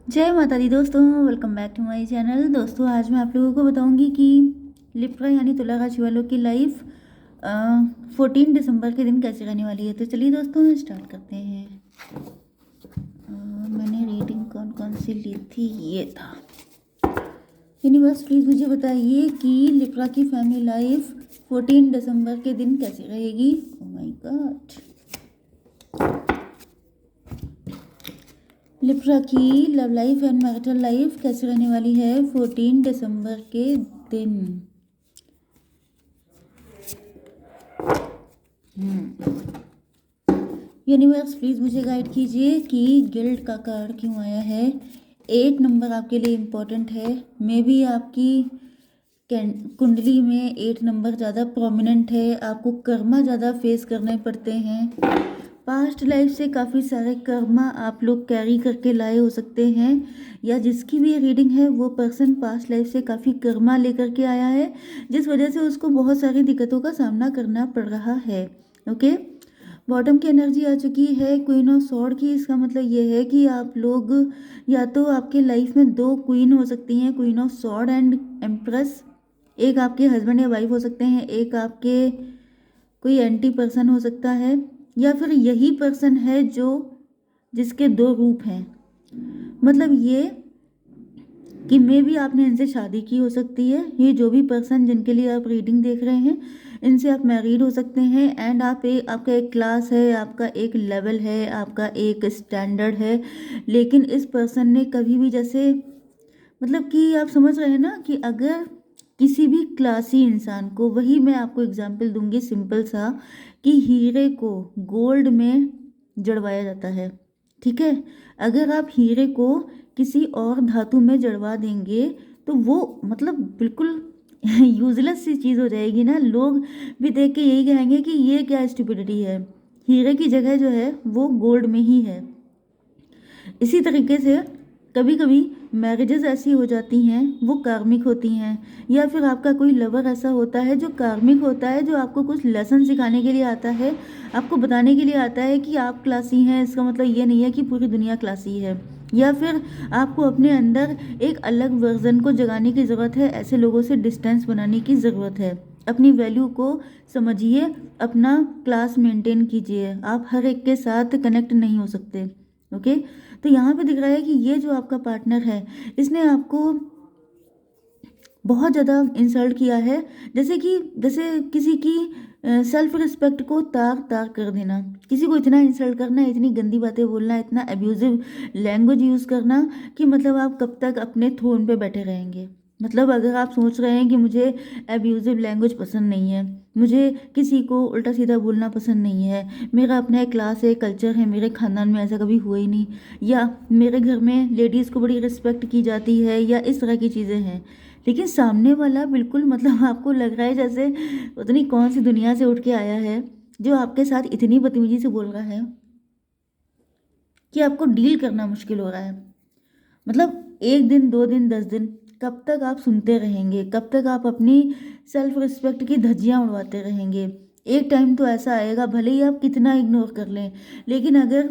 जय माता दी दोस्तों, welcome back to my channel. दोस्तों आज मैं आप लोगों को बताऊंगी कि लिब्रा यानी तुला राशि वालों की लाइफ 14 दिसंबर के दिन कैसे रहने वाली है। तो चलिए दोस्तों स्टार्ट करते हैं। मैंने रीडिंग कौन कौन सी ली थी, ये था। यूनिवर्स प्लीज़ मुझे बताइए कि लिब्रा की फैमिली लाइफ 14 दिसंबर के दिन कैसी रहेगी। Oh my God. लिब्रा की love life and marital life कैसे रहने वाली है 14 दिसंबर के दिन। यूनिवर्स प्लीज़ मुझे गाइड कीजिए कि गिल्ड का कार्ड क्यों आया है। 8 नंबर आपके लिए इम्पोर्टेंट है। मे बी आपकी कुंडली में 8 नंबर ज़्यादा प्रोमिनेंट है। आपको कर्मा ज़्यादा फेस करने पड़ते हैं। पास्ट लाइफ से काफ़ी सारे कर्मा आप लोग कैरी करके लाए हो सकते हैं, या जिसकी भी रीडिंग है वो पर्सन पास्ट लाइफ से काफ़ी कर्मा लेकर के आया है, जिस वजह से उसको बहुत सारी दिक्कतों का सामना करना पड़ रहा है। ओके, बॉटम की एनर्जी आ चुकी है क्वीन ऑफ सॉर्ड की। इसका मतलब ये है कि आप लोग या तो आपके लाइफ में 2 क्वीन हो सकती हैं, queen of sword and empress. एक आपके हस्बैंड या वाइफ हो सकते हैं, एक आपके कोई एंटी पर्सन हो सकता है, या फिर यही पर्सन है जो जिसके 2 रूप हैं। मतलब ये कि मे भी आपने इनसे शादी की हो सकती है। ये जो भी पर्सन जिनके लिए आप रीडिंग देख रहे हैं, इनसे आप मैरिड हो सकते हैं। एंड आपका एक क्लास है, आपका एक लेवल है, आपका एक स्टैंडर्ड है। लेकिन इस पर्सन ने कभी भी, जैसे मतलब कि आप समझ रहे हैं ना, कि अगर किसी भी क्लासी इंसान को, वही मैं आपको एग्जाम्पल दूंगी सिंपल सा, कि हीरे को गोल्ड में जड़वाया जाता है। ठीक है, अगर आप हीरे को किसी और धातु में जड़वा देंगे तो वो मतलब बिल्कुल यूजलेस सी चीज़ हो जाएगी ना। लोग भी देख के यही कहेंगे कि ये क्या स्टुपिडिटी है। हीरे की जगह जो है वो गोल्ड में ही है। इसी तरीके से कभी कभी मैरिजेस ऐसी हो जाती हैं, वो कार्मिक होती हैं, या फिर आपका कोई लवर ऐसा होता है जो कार्मिक होता है, जो आपको कुछ लेसन सिखाने के लिए आता है, आपको बताने के लिए आता है कि आप क्लासी हैं। इसका मतलब ये नहीं है कि पूरी दुनिया क्लासी है, या फिर आपको अपने अंदर एक अलग वर्जन को जगाने की ज़रूरत है। ऐसे लोगों से डिस्टेंस बनाने की ज़रूरत है। अपनी वैल्यू को समझिए, अपना क्लास मेंटेन कीजिए। आप हर एक के साथ कनेक्ट नहीं हो सकते। ओके, तो यहाँ पे दिख रहा है कि ये जो आपका पार्टनर है, इसने आपको बहुत ज़्यादा इंसल्ट किया है। जैसे किसी की सेल्फ रिस्पेक्ट को तार तार कर देना, किसी को इतना इंसल्ट करना, इतनी गंदी बातें बोलना, इतना अब्यूजिव लैंग्वेज यूज़ करना कि मतलब आप कब तक अपने थ्रोन पे बैठे रहेंगे। मतलब अगर आप सोच रहे हैं कि मुझे अब्यूजिव लैंग्वेज पसंद नहीं है, मुझे किसी को उल्टा सीधा बोलना पसंद नहीं है, मेरा अपना एक क्लास है, कल्चर है, मेरे खानदान में ऐसा कभी हुआ ही नहीं, या मेरे घर में लेडीज़ को बड़ी रिस्पेक्ट की जाती है, या इस तरह की चीज़ें हैं, लेकिन सामने वाला बिल्कुल मतलब आपको लग रहा है जैसे उतनी कौन सी दुनिया से उठ के आया है, जो आपके साथ इतनी बदतमीजी से बोल रहा है कि आपको डील करना मुश्किल हो रहा है। मतलब 1 दिन 2 दिन 10 दिन, कब तक आप सुनते रहेंगे? कब तक आप अपनी सेल्फ रिस्पेक्ट की धज्जियां उड़वाते रहेंगे? एक टाइम तो ऐसा आएगा, भले ही आप कितना इग्नोर कर लें, लेकिन अगर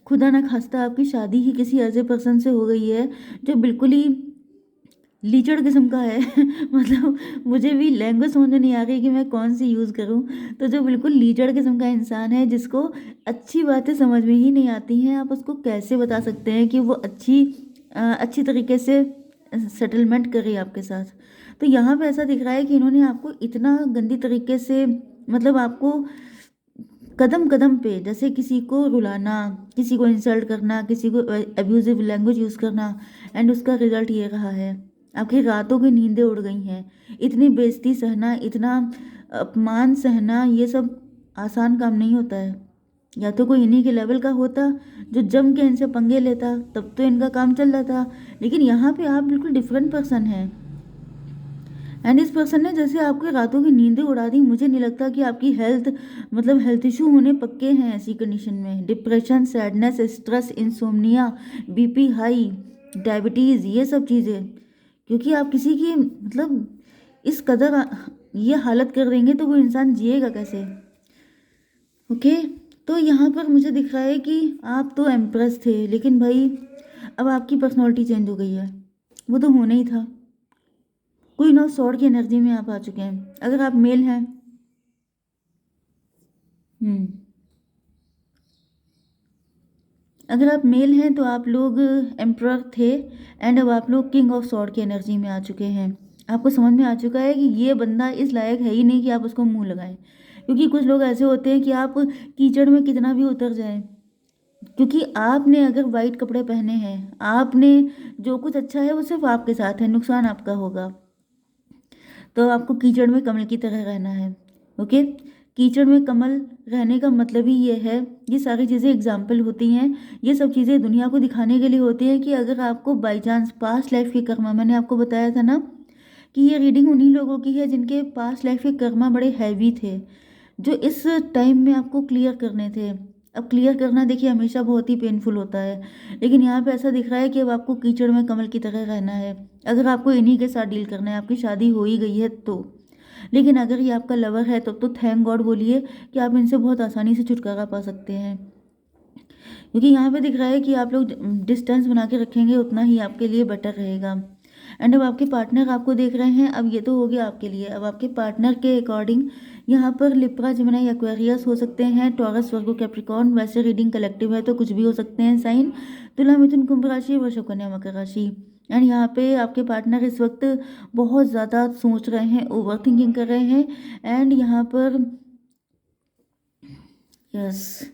खुदा ना खास्ता आपकी शादी ही किसी ऐसे पर्सन से हो गई है जो बिल्कुल ही लीचड़ किस्म का है मतलब मुझे भी लैंग्वेज समझ में नहीं आ रही कि मैं कौन सी यूज़ करूं। तो जो बिल्कुल लीचड़ किस्म का इंसान है, जिसको अच्छी बातें समझ में ही नहीं आती हैं, आप उसको कैसे बता सकते हैं कि वो अच्छी तरीके से सेटलमेंट करे आपके साथ। तो यहाँ पे ऐसा दिख रहा है कि इन्होंने आपको इतना गंदी तरीके से, मतलब आपको कदम कदम पे, जैसे किसी को रुलाना, किसी को इंसल्ट करना, किसी को अब्यूजिव लैंग्वेज यूज़ करना, एंड उसका रिजल्ट ये रहा है, आपकी रातों की नींदें उड़ गई हैं। इतनी बेइज्जती सहना, इतना अपमान सहना, ये सब आसान काम नहीं होता है। या तो कोई इन्हीं के लेवल का होता जो जम के इनसे पंगे लेता, तब तो इनका काम चल रहा था। लेकिन यहाँ पे आप बिल्कुल डिफरेंट पर्सन हैं, एंड इस पर्सन ने जैसे आपके रातों की नींदें उड़ा दी। मुझे नहीं लगता कि आपकी हेल्थ इशू होने पक्के हैं ऐसी कंडीशन में। Depression, sadness, stress, insomnia, BP high, diabetes, ये सब चीज़ें, क्योंकि आप किसी की मतलब इस कदर ये हालत कर देंगे तो वो इंसान जिएगा कैसे। ओके, तो यहाँ पर मुझे दिख रहा है कि आप तो एम्प्रेस थे, लेकिन भाई अब आपकी पर्सनैलिटी चेंज हो गई है, वो तो होना ही था। क्वीन ऑफ स्वॉर्ड की एनर्जी में आप आ चुके हैं। अगर आप मेल हैं, अगर आप मेल हैं तो आप लोग एम्परर थे, एंड अब आप लोग किंग ऑफ स्वॉर्ड की एनर्जी में आ चुके हैं। आपको समझ में आ चुका है कि ये बंदा इस लायक है ही नहीं कि आप उसको मुंह लगाएं, क्योंकि कुछ लोग ऐसे होते हैं कि आप कीचड़ में कितना भी उतर जाएं, क्योंकि आपने अगर वाइट कपड़े पहने हैं, आपने जो कुछ अच्छा है वो सिर्फ आपके साथ है, नुकसान आपका होगा। तो आपको कीचड़ में कमल की तरह रहना है। ओके, कीचड़ में कमल रहने का मतलब ही ये है, ये सारी चीज़ें एग्जाम्पल होती हैं, ये सब चीज़ें दुनिया को दिखाने के लिए होती है कि अगर आपको बाई चांस पास्ट लाइफ की कर्मा, मैंने आपको बताया था ना कि ये रीडिंग उन्हीं लोगों की है जिनके पास्ट लाइफ के कर्मा बड़े हैवी थे, जो इस टाइम में आपको क्लियर करने थे। अब क्लियर करना देखिए हमेशा बहुत ही पेनफुल होता है, लेकिन यहाँ पे ऐसा दिख रहा है कि अब आपको कीचड़ में कमल की तरह रहना है। अगर आपको इन्हीं के साथ डील करना है, आपकी शादी हो ही गई है तो, लेकिन अगर ये आपका लवर है तो थैंक गॉड बोलिए कि आप इनसे बहुत आसानी से छुटकारा पा सकते हैं, क्योंकि यहाँ पे दिख रहा है कि आप लोग डिस्टेंस बना के रखेंगे उतना ही आपके लिए बेटर रहेगा। एंड अब आपके पार्टनर आपको देख रहे हैं, अब ये तो हो गया आपके लिए। अब आपके पार्टनर के अकॉर्डिंग यहाँ पर लिब्रा, जेमिनी, एक्वेरियस हो सकते हैं, टॉरस, वर्गो, कैप्रिकॉर्न। वैसे रीडिंग कलेक्टिव है तो कुछ भी हो सकते हैं साइन। तुला, मिथुन, कुंभ राशि, वृषभ, कन्या, मकर राशि। एंड यहाँ पे आपके पार्टनर इस वक्त बहुत ज़्यादा सोच रहे हैं, ओवर थिंकिंग कर रहे हैं। एंड यहाँ पर यस,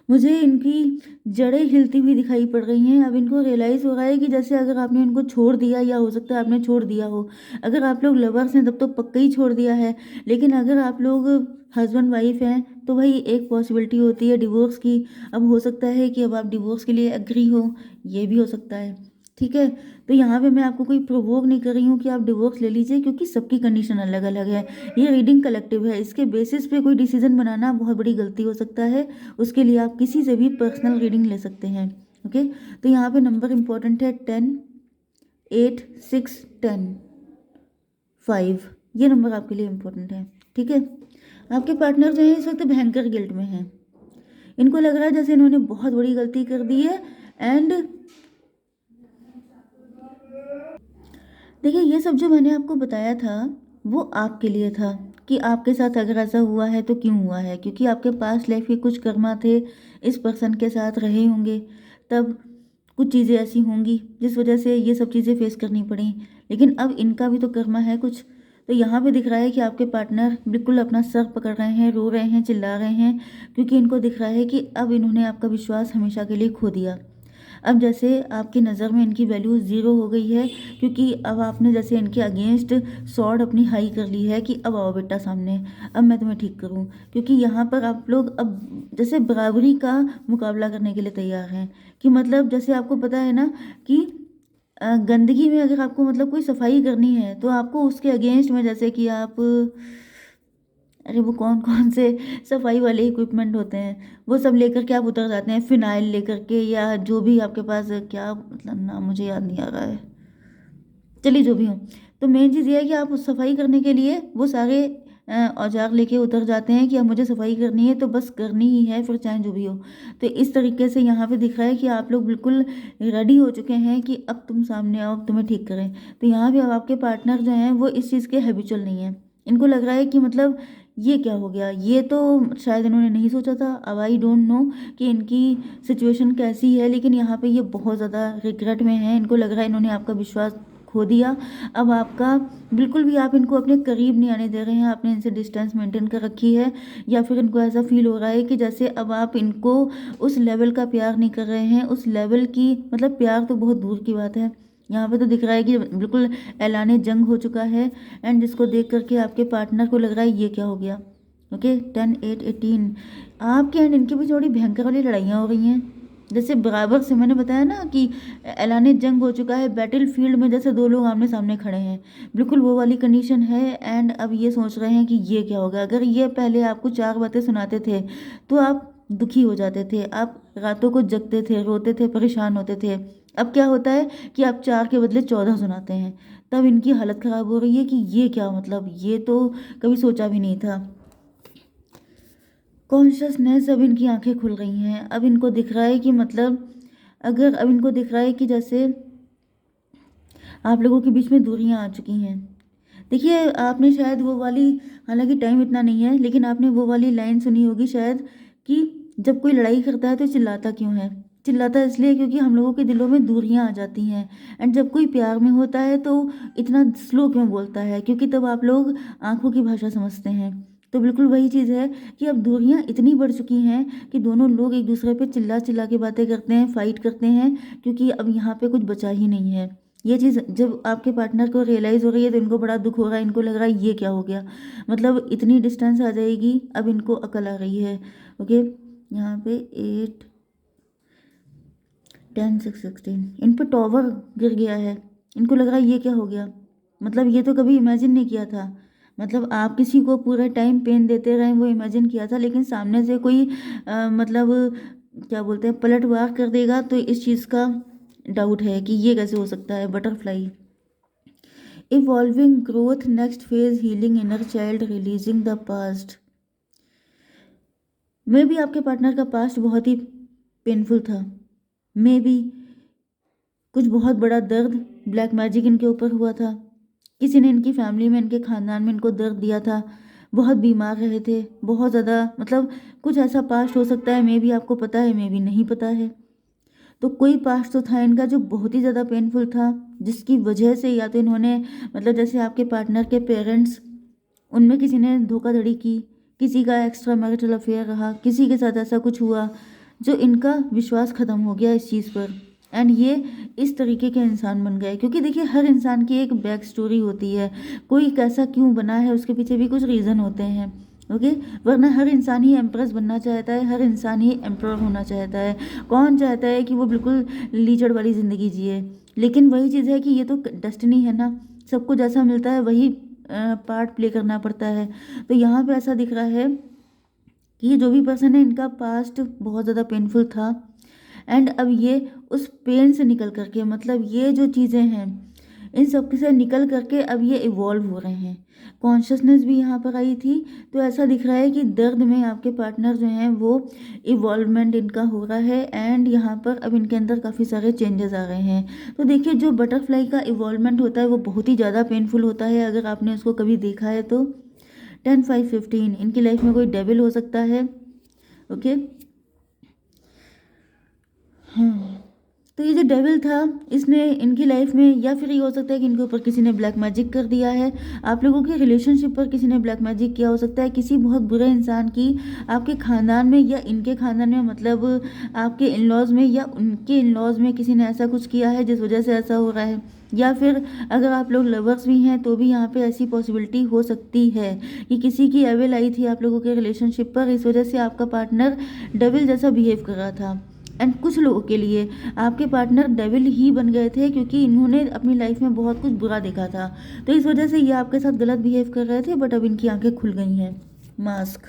मुझे इनकी जड़ें हिलती हुई दिखाई पड़ रही हैं। अब इनको रियलाइज़ हो रहा है कि जैसे अगर आपने इनको छोड़ दिया, या हो सकता है आपने छोड़ दिया हो, अगर आप लोग लवर्स हैं तब तो पक्का ही छोड़ दिया है, लेकिन अगर आप लोग हस्बैंड वाइफ हैं तो भाई एक पॉसिबिलिटी होती है डिवोर्स की। अब हो सकता है कि अब आप डिवोर्स के लिए एग्री हो, ये भी हो सकता है। ठीक है, तो यहाँ पे मैं आपको कोई प्रोवोक नहीं कर रही हूँ कि आप डिवोर्स ले लीजिए, क्योंकि सबकी कंडीशन अलग अलग है। ये रीडिंग कलेक्टिव है, इसके बेसिस पे कोई डिसीजन बनाना बहुत बड़ी गलती हो सकता है। उसके लिए आप किसी से भी पर्सनल रीडिंग ले सकते हैं। ओके, तो यहाँ पे नंबर इंपॉर्टेंट है 10, 8, 6, 10, 5। ये नंबर आपके लिए इम्पोर्टेंट है। ठीक है, आपके पार्टनर जो है इस वक्त भयंकर गिल्ट में है। इनको लग रहा है जैसे इन्होंने बहुत बड़ी गलती कर दी है। एंड देखिए, ये सब जो मैंने आपको बताया था वो आपके लिए था, कि आपके साथ अगर ऐसा हुआ है तो क्यों हुआ है, क्योंकि आपके पास लाइफ के कुछ कर्मा थे, इस पर्सन के साथ रहे होंगे, तब कुछ चीज़ें ऐसी होंगी जिस वजह से ये सब चीज़ें फेस करनी पड़ी। लेकिन अब इनका भी तो कर्मा है कुछ। तो यहाँ पे दिख रहा है कि आपके पार्टनर बिल्कुल अपना सर पकड़ रहे हैं, रो रहे हैं, चिल्ला रहे हैं, क्योंकि इनको दिख रहा है कि अब इन्होंने आपका विश्वास हमेशा के लिए खो दिया। अब जैसे आपकी नज़र में इनकी वैल्यू ज़ीरो हो गई है, क्योंकि अब आपने जैसे इनके अगेंस्ट सॉर्ड अपनी हाई कर ली है कि अब आओ बेटा सामने, अब मैं तुम्हें ठीक करूं। क्योंकि यहाँ पर आप लोग अब जैसे बराबरी का मुकाबला करने के लिए तैयार हैं, कि मतलब जैसे आपको पता है ना कि गंदगी में अगर आपको मतलब कोई सफाई करनी है तो आपको उसके अगेंस्ट में, जैसे कि आप, अरे वो कौन कौन से सफाई वाले इक्विपमेंट होते हैं वो सब लेकर के आप उतर जाते हैं, फिनाइल लेकर के, या जो भी आपके पास, क्या मतलब नाम मुझे याद नहीं आ रहा है, चलिए जो भी हो। तो मेन चीज़ ये है कि आप उस सफाई करने के लिए वो सारे औजार लेके उतर जाते हैं कि अब मुझे सफाई करनी है तो बस करनी ही है, फिर चाहे जो भी हो। तो इस तरीके से यहाँ पे दिख रहा है कि आप लोग बिल्कुल रेडी हो चुके हैं कि अब तुम सामने आओ, अब तुम्हें ठीक करें। तो यहाँ पे अब आपके पार्टनर जो हैं वो इस चीज़ के हैबिचुअल नहीं है। इनको लग रहा है कि मतलब ये क्या हो गया, ये तो शायद इन्होंने नहीं सोचा था। अब आई डोंट नो कि इनकी सिचुएशन कैसी है, लेकिन यहाँ पे ये बहुत ज़्यादा रिग्रेट में है। इनको लग रहा है इन्होंने आपका विश्वास खो दिया। अब आपका बिल्कुल भी आप इनको अपने करीब नहीं आने दे रहे हैं, आपने इनसे डिस्टेंस मेंटेन कर रखी है, या फिर इनको ऐसा फील हो रहा है कि जैसे अब आप इनको उस लेवल का प्यार नहीं कर रहे हैं, उस लेवल की मतलब प्यार तो बहुत दूर की बात है। यहाँ पे तो दिख रहा है कि बिल्कुल ऐलाने जंग हो चुका है। एंड जिसको देख करके आपके पार्टनर को लग रहा है ये क्या हो गया। ओके, 10, 8, 18, आपके एंड इनके बीच बड़ी भयंकर वाली लड़ाइयाँ हो रही हैं। जैसे बराबर से मैंने बताया ना कि ऐलाने जंग हो चुका है, बैटल फील्ड में जैसे दो लोग आमने सामने खड़े हैं, बिल्कुल वो वाली कंडीशन है। एंड अब ये सोच रहे हैं कि ये क्या होगा। अगर ये पहले आपको 4 बातें सुनाते थे तो आप दुखी हो जाते थे, आप रातों को जगते थे, रोते थे, परेशान होते थे। अब क्या होता है कि आप 4 के बदले 14 सुनाते हैं, तब इनकी हालत ख़राब हो रही है कि ये क्या, मतलब ये तो कभी सोचा भी नहीं था। कॉन्शियसनेस, अब इनकी आंखें खुल गई हैं। अब इनको दिख रहा है कि मतलब अगर अब इनको दिख रहा है कि जैसे आप लोगों के बीच में दूरियां आ चुकी हैं। देखिए आपने शायद वो वाली, हालांकि टाइम इतना नहीं है, लेकिन आपने वो वाली लाइन सुनी होगी शायद कि जब कोई लड़ाई करता है तो चिल्लाता क्यों है। चिल्लाता इसलिए क्योंकि हम लोगों के दिलों में दूरियां आ जाती हैं। एंड जब कोई प्यार में होता है तो इतना स्लो क्यों बोलता है, क्योंकि तब आप लोग आंखों की भाषा समझते हैं। तो बिल्कुल वही चीज़ है कि अब दूरियां इतनी बढ़ चुकी हैं कि दोनों लोग एक दूसरे पे चिल्ला चिल्ला के बातें करते हैं, फाइट करते हैं, क्योंकि अब यहाँ पे कुछ बचा ही नहीं है। ये चीज़ जब आपके पार्टनर को रियलाइज़ हो रही है तो इनको बड़ा दुख हो रहा है, इनको लग रहा है ये क्या हो गया, मतलब इतनी डिस्टेंस आ जाएगी, अब इनको अकल आ रही है। ओके, यहाँ पे 8 10 6 16 इन पर टॉवर गिर गया है। इनको लग रहा है ये क्या हो गया, मतलब ये तो कभी इमेजिन नहीं किया था। मतलब आप किसी को पूरे टाइम पेन देते रहे वो इमेजिन किया था, लेकिन सामने से कोई मतलब क्या बोलते हैं पलटवार कर देगा तो इस चीज़ का डाउट है कि ये कैसे हो सकता है। Butterfly, evolving growth next phase healing inner child releasing the past. मे भी आपके पार्टनर का पास्ट बहुत ही पेनफुल था, मे भी कुछ बहुत बड़ा दर्द, ब्लैक मैजिक इनके ऊपर हुआ था, किसी ने इनकी फैमिली में, इनके खानदान में इनको दर्द दिया था, बहुत बीमार रहे थे बहुत ज़्यादा, मतलब कुछ ऐसा पास्ट हो सकता है, मे भी आपको पता है मे भी नहीं पता है। तो कोई पास्ट तो था इनका जो बहुत ही ज़्यादा पेनफुल था, जिसकी वजह से या तो इन्होंने, मतलब जैसे आपके पार्टनर के पेरेंट्स, उनमें किसी ने धोखाधड़ी की, किसी का एक्स्ट्रा मैरिटल अफेयर रहा, किसी के साथ ऐसा कुछ हुआ जो इनका विश्वास ख़त्म हो गया इस चीज़ पर, एंड ये इस तरीके के इंसान बन गए। क्योंकि देखिए हर इंसान की एक बैक स्टोरी होती है, कोई कैसा क्यों बना है उसके पीछे भी कुछ रीज़न होते हैं। ओके, वरना हर इंसान ही एम्प्रेस बनना चाहता है, हर इंसान ही एम्प्रर होना चाहता है। कौन चाहता है कि वो बिल्कुल लीचड़ वाली ज़िंदगी जिए। लेकिन वही चीज़ है कि ये तो डेस्टिनी है ना, सबको जैसा मिलता है वही पार्ट प्ले करना पड़ता है। तो यहाँ पे ऐसा दिख रहा है कि ये जो भी पर्सन है इनका पास्ट बहुत ज़्यादा पेनफुल था, एंड अब ये उस पेन से निकल करके, मतलब ये जो चीज़ें हैं इन सब से निकल करके अब ये इवॉल्व हो रहे हैं। कॉन्शियसनेस भी यहाँ पर आई थी, तो ऐसा दिख रहा है कि दर्द में आपके पार्टनर जो हैं वो इवॉल्वमेंट इनका हो रहा है, एंड यहाँ पर अब इनके अंदर काफ़ी सारे चेंजेस आ रहे हैं। तो देखिए जो बटरफ्लाई का इवॉल्वमेंट होता है वो बहुत ही ज़्यादा पेनफुल होता है, अगर आपने उसको कभी देखा है तो। 10 5 15 इनकी लाइफ में कोई डेविल हो सकता है। ओके, हाँ, तो ये जो डेविल था इसने इनकी लाइफ में, या फिर ये हो सकता है कि इनके ऊपर किसी ने ब्लैक मैजिक कर दिया है, आप लोगों के रिलेशनशिप पर किसी ने ब्लैक मैजिक किया हो सकता है, किसी बहुत बुरे इंसान की आपके खानदान में या इनके खानदान में, मतलब आपके इन लॉज में या उनके इन लॉज में किसी ने ऐसा कुछ किया है जिस वजह से ऐसा हो रहा है। या फिर अगर आप लोग लवर्स भी हैं तो भी यहाँ पे ऐसी पॉसिबिलिटी हो सकती है कि किसी की एविल आई थी आप लोगों के रिलेशनशिप पर, इस वजह से आपका पार्टनर डेविल जैसा बिहेव कर रहा था। एंड कुछ लोगों के लिए आपके पार्टनर डेविल ही बन गए थे, क्योंकि इन्होंने अपनी लाइफ में बहुत कुछ बुरा देखा था, तो इस वजह से ये आपके साथ गलत बिहेव कर रहे थे, बट अब इनकी आंखें खुल गई हैं। मास्क,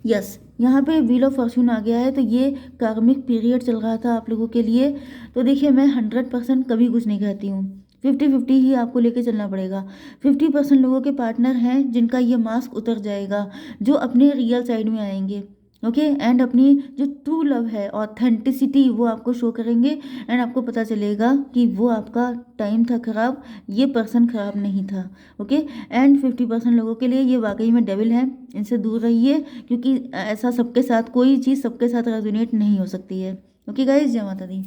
यस, यहाँ पे व्हील ऑफ फॉर्च्यून आ गया है, तो ये कार्मिक पीरियड चल रहा था आप लोगों के लिए। तो देखिए मैं 100% कभी कुछ नहीं कहती हूँ, 50-50 ही आपको लेके चलना पड़ेगा। 50% लोगों के पार्टनर हैं जिनका ये मास्क उतर जाएगा, जो अपने रियल साइड में आएंगे। ओके, एंड अपनी जो ट्रू लव है, ऑथेंटिसिटी, वो आपको शो करेंगे, एंड आपको पता चलेगा कि वो आपका टाइम था खराब, ये पर्सन खराब नहीं था। ओके, एंड 50% लोगों के लिए ये वाकई में डेविल है, इनसे दूर रहिए, क्योंकि ऐसा सबके साथ, कोई चीज़ सबके साथ रेजोनेट नहीं हो सकती है। ओके गाइज, जय माता दी।